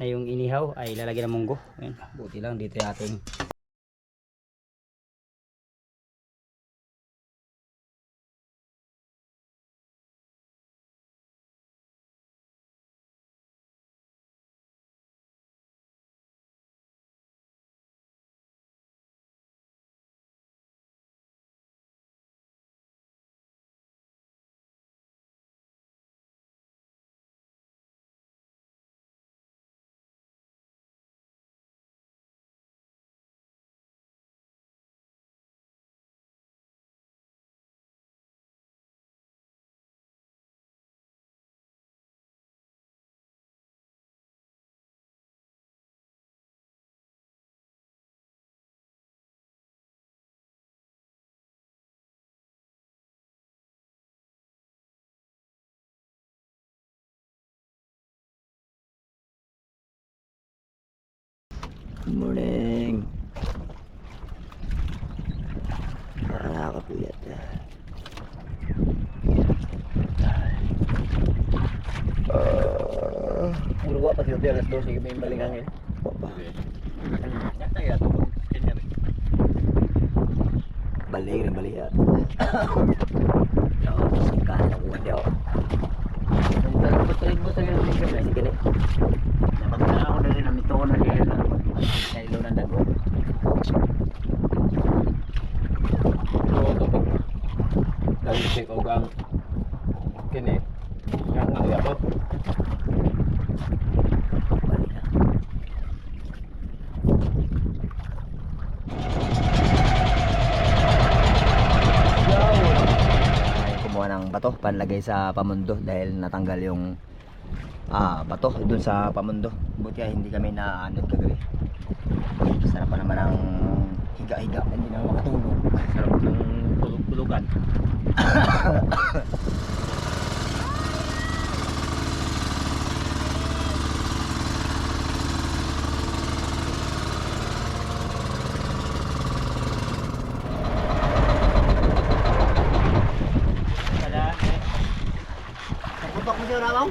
na yung inihaw ay lalagyan ng munggo. Ayan, buti lang dito yung ating morning. Nakakapuyat. Muluwa pa sila alas 12 may balingangin. Balik rin balikat. Kaya ko hindi ako. Talabot mo sa ganun sige na sige. Napagdala ako na rin ang ito na rin sa ilo ng dago. Dahil si Kogang kini yang ano yato kumuha ng bato panlagay sa pamundo dahil natanggal yung bato dun sa pamundo. Buti hindi kami naanod kagabi. Sarap pa naman ang higa-higa, hindi na makatulog. sarap ng tulog-tulugan. Putok mo siya rabaw?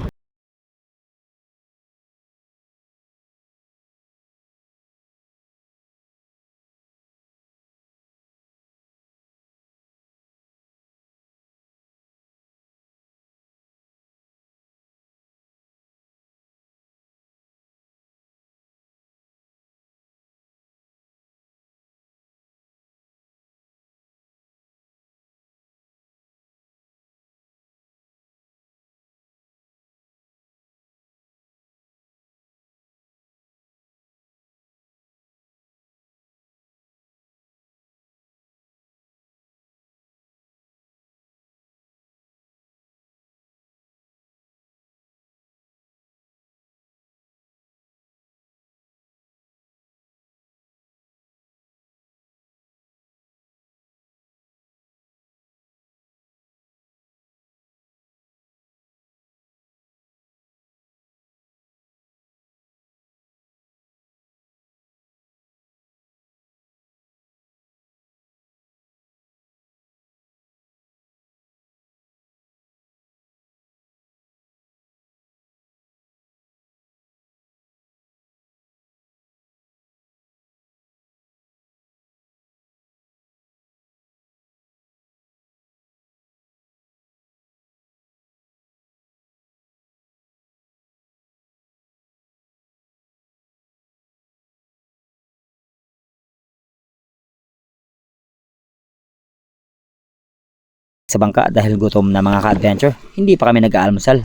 Sa bangka dahil gutom na mga ka-adventure, hindi pa kami nag-aalmusal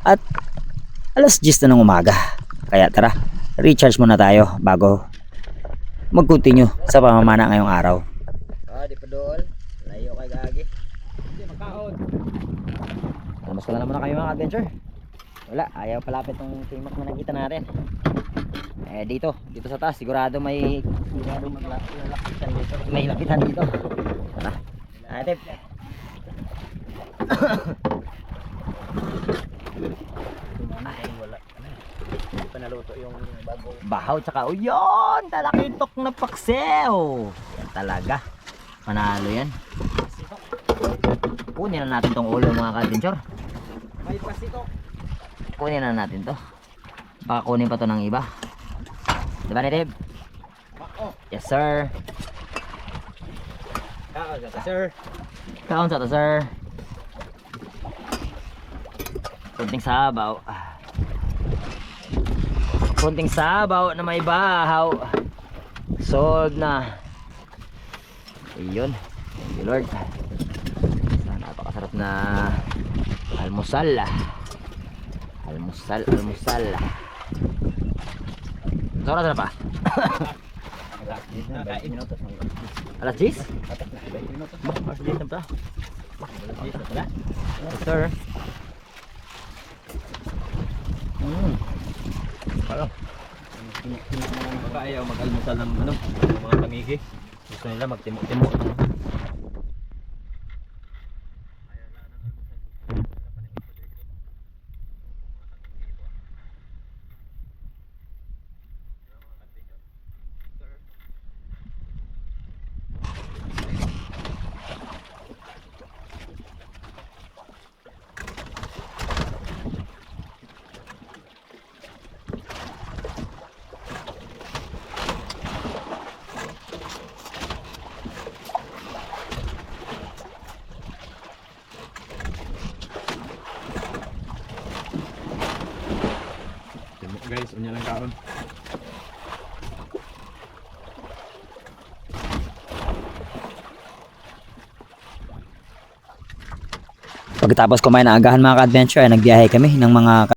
at alas 10 na ng umaga. Kaya tara, recharge muna tayo bago mag-continue sa pamamana ngayong araw. Di pa doon, layo kay Gagi. Hindi makaon. Almas na muna kayo mga ka-adventure. Wala, ayaw palapit ng timak na nakita natin. Dito sa taas sigurado may lapitan dito. May lapitan dito. Tara. Atip. Wala. Hindi pa naluto yung bagong Bahaw tsaka uyon, talakitok na paksew. Yan talaga. Manalo yan. Kunin na natin tong ulo mga ka-adventure. may pasito. Kunin na natin to. Baka kunin pa to ng iba. Diba native? Yes sir. Sir. Kaon sa to sir. Kunting sabaw. Kunting sabaw na may bahaw. Sold na. Ayun. Thank you Lord. Napakasarap na almusal. Almusal. Sora na pa. Alas 10? Alas 10 na pa. Yes sir. Ano? Baka ayaw mag-almusal ng ano, ng mga pangigi. Gusto nila magtimo-timo. Timo guys, unya lang kaon. Pagkatapos kumain ng agahan mga ka-adventure ay nagbiyahe kami ng mga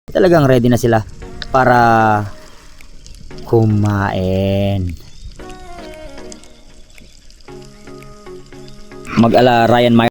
talagang ready na sila para kumain. Mag-ala Ryan Meyer.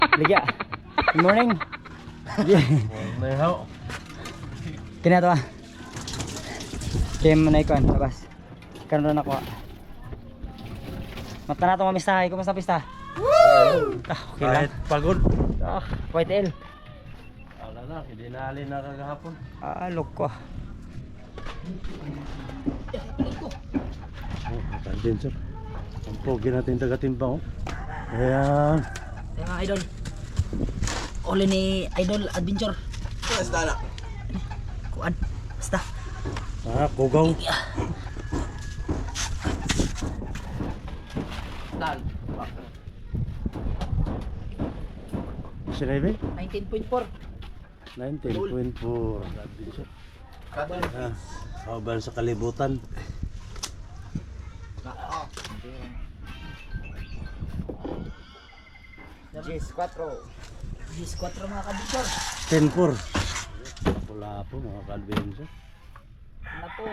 Ligya. Good morning. May how? Kina to ah. Kim na ikon labas. Karon na ako. Mata na to mamistahay. Kumusta pista? Woo! Okay lang. Kahit pagod. White L. Wala na, hindi na alin na kagahapon. Lok ko. Matandin sir. Ang pogi natin taga-timbang oh. Ayan. Mga idol. Uli ni Idol Adventure. Basta na. Kuan. Basta. Kugaw. Tal. Sinebe? 19.4. 19.4. Kaban sa kalibutan. Jis 4. 14 mga kadiktor. 10.4. Pula po mga ka-adventure. Ano po?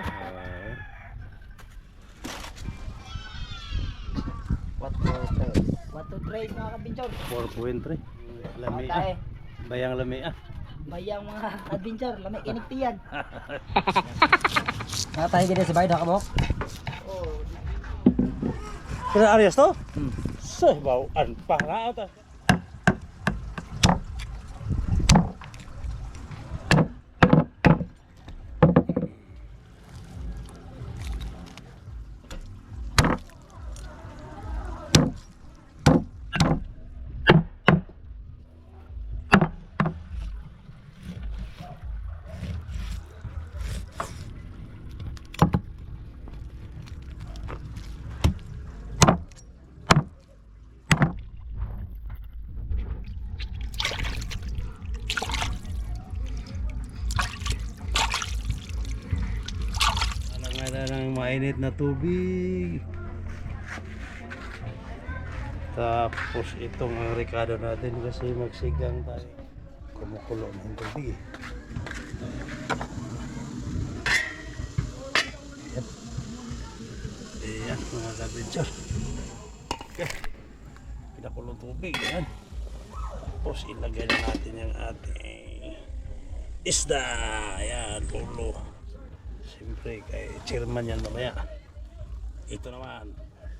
4 trade mga kadiktor. 4.3. Lami Tae. Bayang lami Bayang mga adventure. Lamay kinigtiyan. Tayo gid sa bayad kabok. Kaya Arias to? Sa bawaan pa na ata. mainit na tubig. Tapos itong ang rekado natin kasi magsigang tayo. Kumukulo na yung tubig eh. Ayan mga ka-adventure. Okay. Pinakulong tubig. Ayan. Tapos ilagay na natin yung ating isda. Ayan, ulo. Siyempre kay chairman yan mamaya. Ito naman.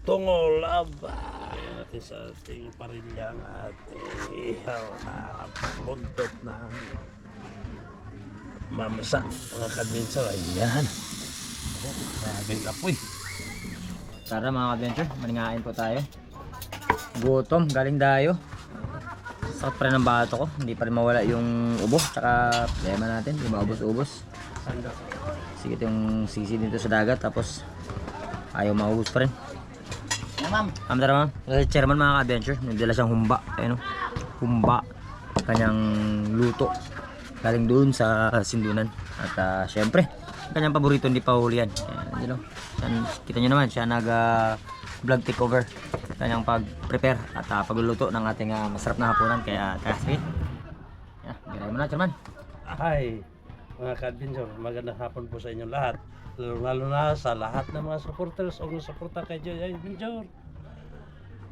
Tungol aba. Ayan natin sa ating parilyang ating ihaw na buntot ng mamasa. Mga ka-adventure. Ayan. Maraming apoy. Tara mga adventure, maningain po tayo. Gutom, galing dayo. Sakit pa rin ang bato ko, hindi pa rin mawala yung ubo. Tsaka problema natin, hindi maubos-ubos. Sige yung sisi dito sa dagat, tapos ayaw maubos pa rin. Ma'am. Tara ma'am, kasi chairman mga ka-adventure, nagdala siyang humba. Ayun, humba, kanyang luto. Galing doon sa Sindunan. At syempre, kanyang paborito, hindi pa huli yan. Ayan, you know. Kita nyo naman, siya nag-vlog takeover kanyang pag-prepare at pagluluto ng ating masarap na hapunan. Kaya sige, ganahin mo na chairman. Hi mga ka-adventure, magandang hapon po sa inyong lahat. Lalo na sa lahat ng mga supporters o suporta kay Joy Adventure.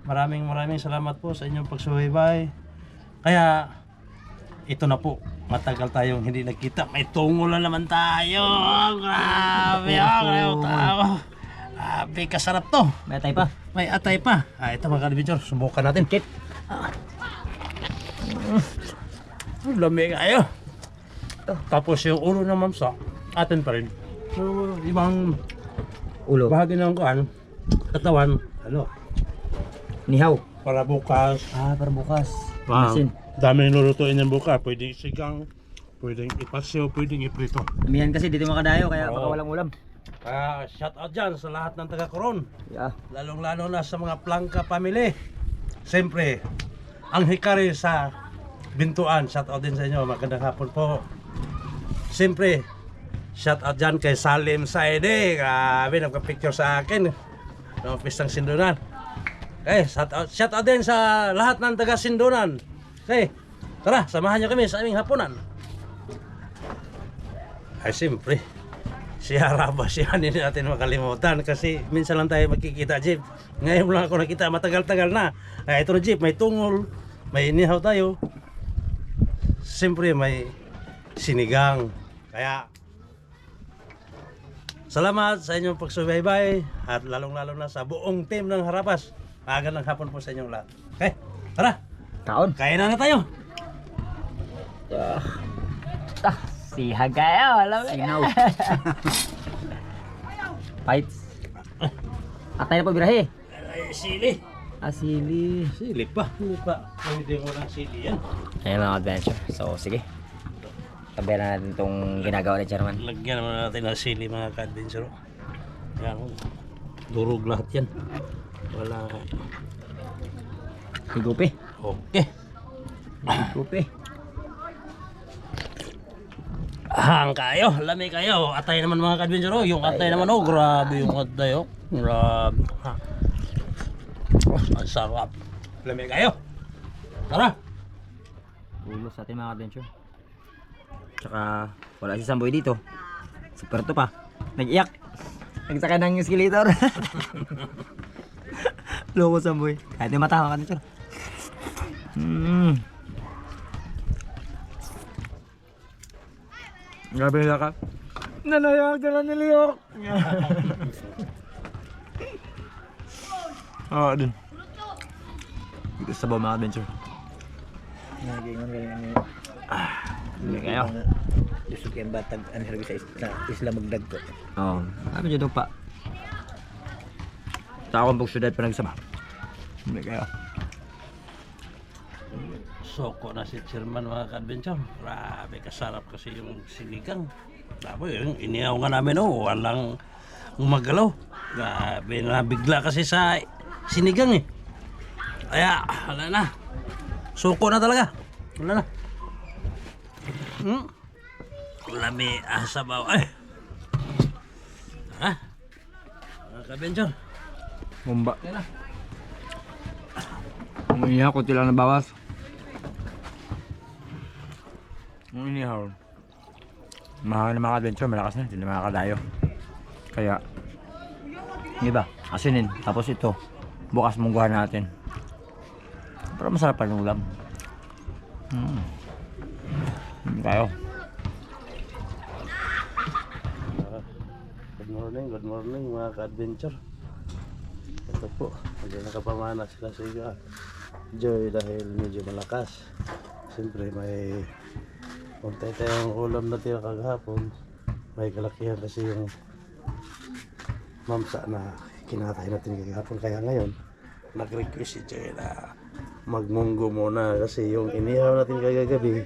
Maraming salamat po sa inyong pagsubaybay. Kaya ito na po, matagal tayong hindi nagkita. May tungo na naman tayo. Grabe, grabe, kasarap to. May atay pa. May atay pa. Ito mga ka-adventure, subukan natin. Kit. Lamig kayo. Tapos yung ulo ng mamsa, atin pa rin. So, ibang Ulo. bahagi ng katawan, Nihaw. para bukas. Para bukas. Wow. Masin. Daming lulutuin yung bukas. Pwedeng sigang, pwedeng ipasyo, pwedeng iprito. Amihan kasi dito makadayo, kaya baka Oo. walang ulam. Kaya shout out dyan sa lahat ng taga-Coron. Yeah. Lalong-lalo na sa mga Plangka family. Siyempre, ang hikari sa Bintuan. Shout out din sa inyo. Magandang hapon po. Siyempre, shout out dyan kay Salim Saide. Grabe, nagpa-picture sa akin. Ng pistang Sindunan. Okay, shout out din sa lahat ng taga Sindunan. Okay, tara, samahan nyo kami sa aming hapunan. Ay, siyempre, si Haraba, siya hindi natin makalimutan kasi minsan lang tayo magkikita, Jeep. Ngayon lang ako nakita, matagal-tagal na. Ay, ito na, Jeep, may tungol, may inihaw tayo. Siyempre, may sinigang. Kaya, salamat sa inyong pagsubaybay at lalong-lalo na sa buong team ng Harapas. Magandang hapon po sa inyong lahat. Okay, tara, Kaon. kain na tayo. Sihag kayo, alam mo. Sinaw. Fights. Atay na po birahe. Ay, sili. Asili. Sili pa. Pwede mo lang sili yan. Ayan mga adventure. So sige. Tabayan na natin itong ginagawa ni chairman. Lagyan naman natin ng sili mga ka-adventure. Yan, durog lahat yan. Wala. Higupi. Okay. Higupi. Hang kayo, lami kayo. Atay naman mga ka-adventure. Yung atay naman, grabe yung atay. Grabe. Ang sarap. Lami kayo. Tara. Ulo sa ating mga adventure. Tsaka wala si Samboy dito. Super to pa. Nag-iyak. Nagsakay ng escalator. Loko Samboy. Kahit yung mata mga adventure. Grabe nila ka. Nanayag na lang niliyok. Oo, dun. Dito sa bawah mga adventure. Hindi kayo. Gusto kayong batag anherbi sa isla magdagko. Oo. Sabi dyan pa. Sa akong pagsyudad pa nagsama. Hindi kayo. Soko na si Chairman mga ka-adventure. Grabe kasarap kasi yung sinigang. Grabe yung inihaw nga namin walang umagalaw. Grabe na bigla kasi sa sinigang eh. Kaya wala na. Soko na talaga. Wala na. Lami sabaw. Ay. Ha? ka-adventure. Mumba. Umiihaw, kunti lang na bawas. Umiihaw. Mahal na mga adventure, malakas na, hindi na makakadayo. Kaya, yung iba, asinin. Tapos ito, bukas mungguhan natin. Pero masarap pa ng ulam. Tayo. Good morning mga ka-adventure. Ito po, medyo nakapamana sila sa Joy dahil medyo malakas. Siyempre may untay tayong ulam na tira kagahapon. May kalakihan kasi yung mamsa na kinatay natin kagahapon. Kaya ngayon, nag-request si Joy na magmunggo muna kasi yung inihaw natin kagagabi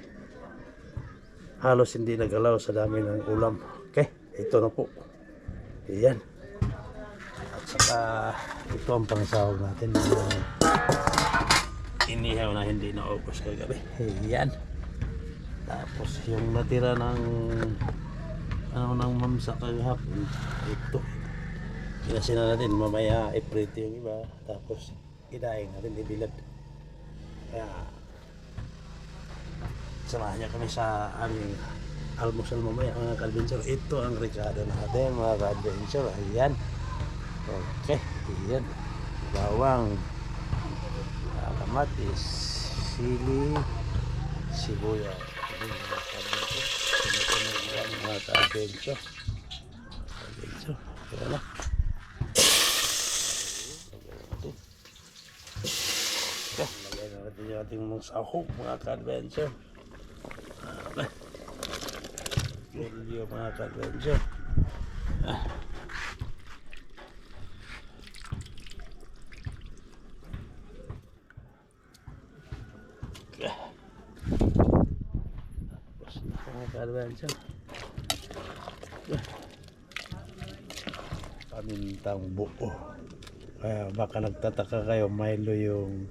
halos hindi nagalaw sa dami ng ulam. Okay, ito na po. Ayan. At saka ito ang pangsahog natin. Inihaw na hindi naubos kagabi. Ayan. Tapos yung natira ng ng mamsa kagahapon, ito. Kinasin na natin mamaya iprito yung iba. Tapos idaing natin ibilad. Kaya samahan niya kami sa aming almusal mamaya mga ka-adventure. Ito ang rekado natin mga ka-adventure. Ayan. Okay. Ayan. Bawang, kamatis, sili, sibuyas. Ayan mga ka-adventure. Ka-adventure. Ayan na. Okay. Lagyan natin yung ating mga sahog mga ka-adventure. Okay. Video mga ka-adventure. Okay. Tapos na mga ka-adventure. Pamintang buo. Kaya baka nagtataka kayo, Milo yung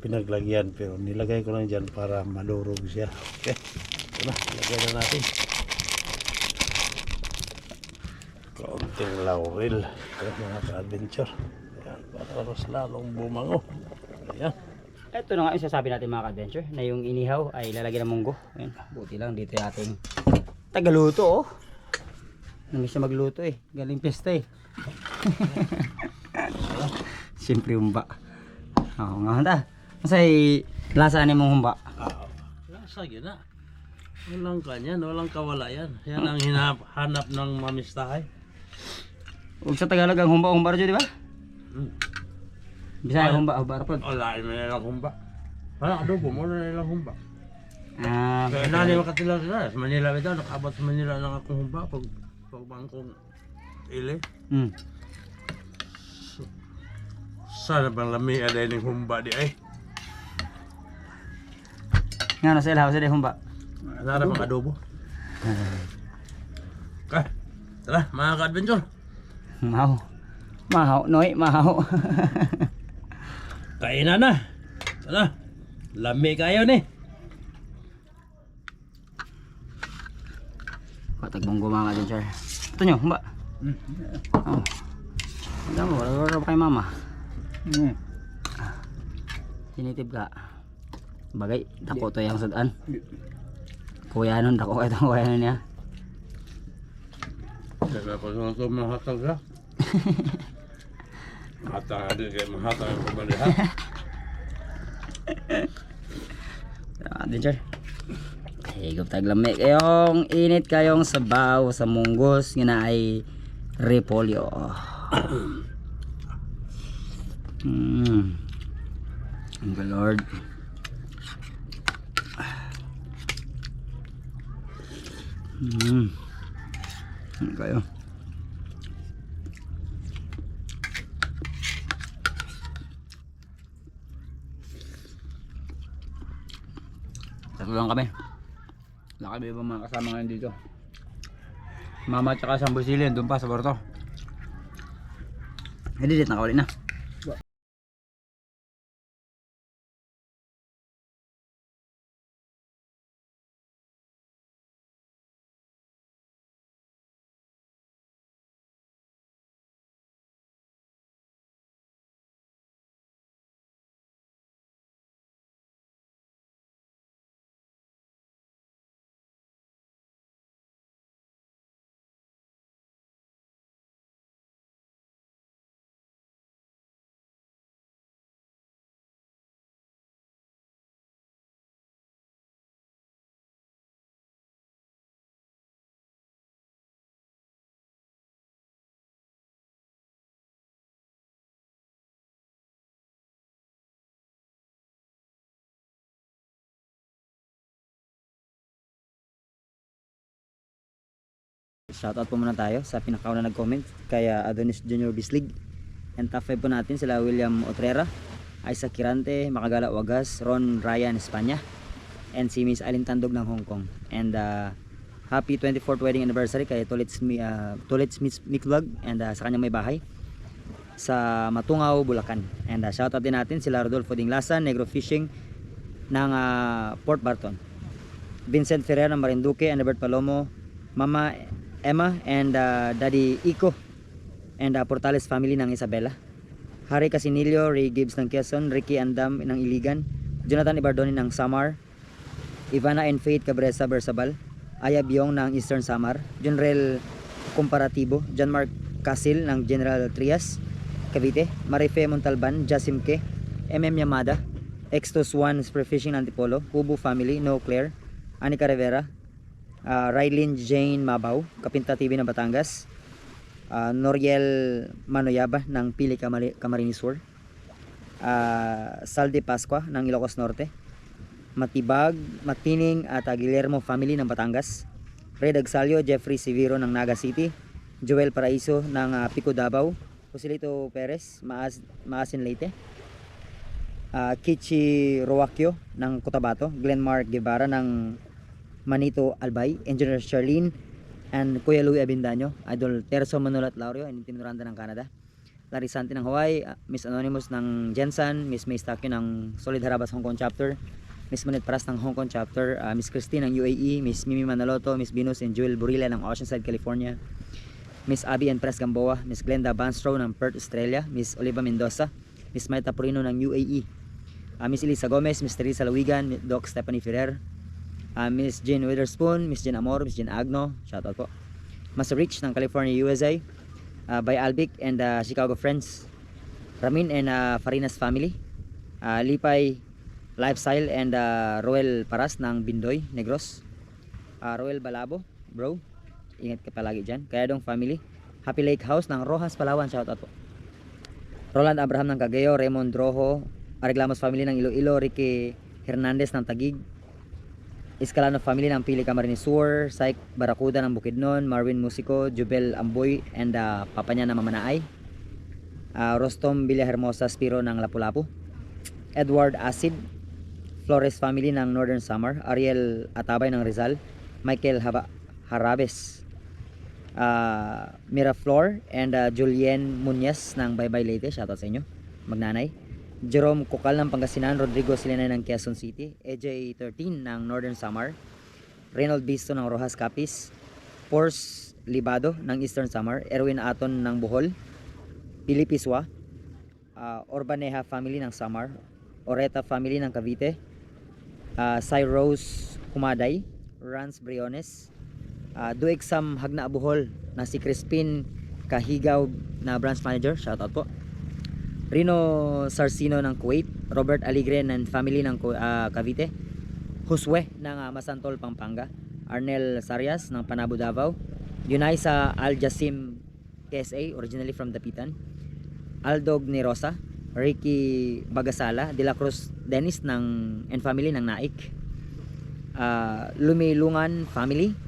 pinaglagyan pero nilagay ko lang dyan para malurog siya. Okay. Ito na, lagay na natin. Kaunting laurel. Ayan mga ka-adventure. Ayan, para mas lalong bumango. Ayan. Ito na nga yung sasabi natin mga ka-adventure, na yung inihaw ay lalagyan ng munggo. Ayan, buti lang dito yung ating tagaluto oh. Namiss siya magluto eh. Galing piyesta eh. Siyempre humba. Oo nga handa. Masay lasa ni mong humba. Lasa yun na. Walang kanyan, walang kawalayan. Yan ang hanap ng mamistahay. Huwag sa Tagalog ang humba-humba rin di ba? Bisaya humba-humba rin. Wala na nilang humba. Parang adobo mo na nilang humba. Kaya Kaya nani makatila sila. Sa Manila ito, nakaabot sa Manila lang akong humba. Pag bangkong ili. Sana bang lami ada yung humba di ay. nga na sa ilaw sa humba. Nara pang adobo. Okay. Tara mga ka-adventure. Mahaw. Mahaw, noy, mahaw. Kainan na. Tara. Lami kayo ni. Patagbong gumanga dyan, sir. Ito nyo, humba. Oh. Handa mo, wala pa kay mama. Sinitib ka. Bagay, dako to yung sadaan. Kuya nun, dako kayo itong kuya nun niya. Kaya pag ito mahatag ha. Mahatag din kayo mahatag ang kumali ha. Din, sir. Higop taglami kayong init kayong sabaw sa munggos nga na ay repolyo. Thank you Lord. Ano kayo? Tatlo lang kami. Wala kami ibang mga kasama ngayon dito. Mama at saka isang Brazilian doon pa sa Borto. Hindi dit nakawali na. shoutout po muna tayo sa pinakauna nag-comment kay Adonis Junior Bislig. And top 5 po natin sila William Otrera, Isaac Kirante, Makagala Wagas, Ron Ryan Espanya, and si Miss Alin Tandog ng Hong Kong. And happy 24th wedding anniversary kay Tulits Miss Miklog and sa kanyang may bahay sa Matungaw, Bulacan. And shoutout din natin sila Rodolfo Dinglasan, Negro Fishing ng Port Barton, Vincent Ferrer ng Marinduque, and Albert Palomo, Mama Emma, and Daddy Iko, and Portales family ng Isabela, Harry Casinillo, Ray Gibbs ng Quezon, Ricky Andam ng Iligan, Jonathan Ibardoni ng Samar, Ivana and Faith Cabresa Bersabal, Aya Biong ng Eastern Samar, Junrel Comparativo, John Mark Casil ng General Trias, Cavite, Marife Montalban, Jasim Ke, MM Yamada, Extos 1 Spearfishing ng Antipolo, Hubo Family, No Claire, Anika Rivera, Rylin Jane Mabaw, Kapinta TV ng Batangas, Noriel Manoyaba ng Pili Camarines Sur, Salde Pasqua ng Ilocos Norte, Matibag, Matining at Guillermo Family ng Batangas, Red Agsalio, Jeffrey Siviro ng Naga City, Joel Paraiso ng Pico Davao, Joselito Perez, Maasin Leyte, Kichi Roakio ng Cotabato, Glenmark Guevara ng Manito Albay, Engineer Charlene and Kuya Louie Abindaño, Idol Terso Manolat Laurio and Tim Miranda ng Canada, Larry Santi ng Hawaii, Miss Anonymous ng Jensen, Miss May Stakyo ng Solid Harabas Hong Kong Chapter, Miss Manet Paras ng Hong Kong Chapter, Miss Christine ng UAE, Miss Mimi Manaloto, Miss Venus and Jewel Burila ng Oceanside, California, Miss Abby and Pres Gamboa, Miss Glenda Banstrow ng Perth, Australia, Miss Oliva Mendoza, Miss Maita Purino ng UAE, Miss Elisa Gomez, Miss Teresa Lawigan, Doc Stephanie Ferrer, Miss Jane Witherspoon, Miss Jane Amor, Miss Jane Agno, shoutout po, Master Rich ng California, USA, by Albic and Chicago Friends, Ramin and Farinas Family, Lipay Lifestyle and Roel Paras ng Bindoy, Negros, Roel Balabo, bro, ingat ka palagi dyan, Kayadong Family, Happy Lake House ng Rojas, Palawan, shoutout po, Roland Abraham ng Cageo, Raymond Rojo, Areglamos Family ng Iloilo, Ricky Hernandez ng Tagig, Escalano Family ng Pili Camarines Sur, Saik Barakuda ng Bukidnon, Marvin Musico, Jubel Amboy and papa niya na Mamanaay, Rostom Villahermosa Spiro ng Lapu-Lapu, Edward Acid, Flores Family ng Northern Samar, Ariel Atabay ng Rizal, Michael Harabes, Miraflor and Julien Muñez ng Baybay Leyte, shoutout sa inyo magnanay, Jerome Kukal ng Pangasinan, Rodrigo Silenay ng Quezon City, EJ13 ng Northern Samar, Reynold Bisto ng Rojas Capiz, Force Libado ng Eastern Samar, Erwin Aton ng Bohol, Pilipiswa, Orbaneja Family ng Samar, Oreta Family ng Cavite, Cyrose Kumaday, Rans Briones, Duexam Hagna Bohol na si Crispin Kahigaw na branch manager, shoutout po, Rino Sarcino ng Kuwait, Robert Aligre and family ng Cavite, Huswe ng Masantol, Pampanga, Arnel Sarias ng Panabo, Davao, Yunaisa Al Jasim KSA, originally from Dapitan, Aldog Nirosa, Ricky Bagasala, De La Cruz Dennis and family ng Naik, Lumilungan Family,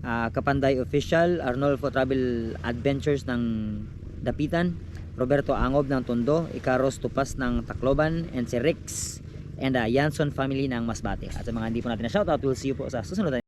Kapanday Official, Arnolfo Travel Adventures ng Dapitan, Roberto Angob ng Tondo, Icaros Tupas ng Tacloban, and si Rex and Yanson Family ng Masbate. At sa mga hindi po natin na shoutout, we'll see you po sa susunod na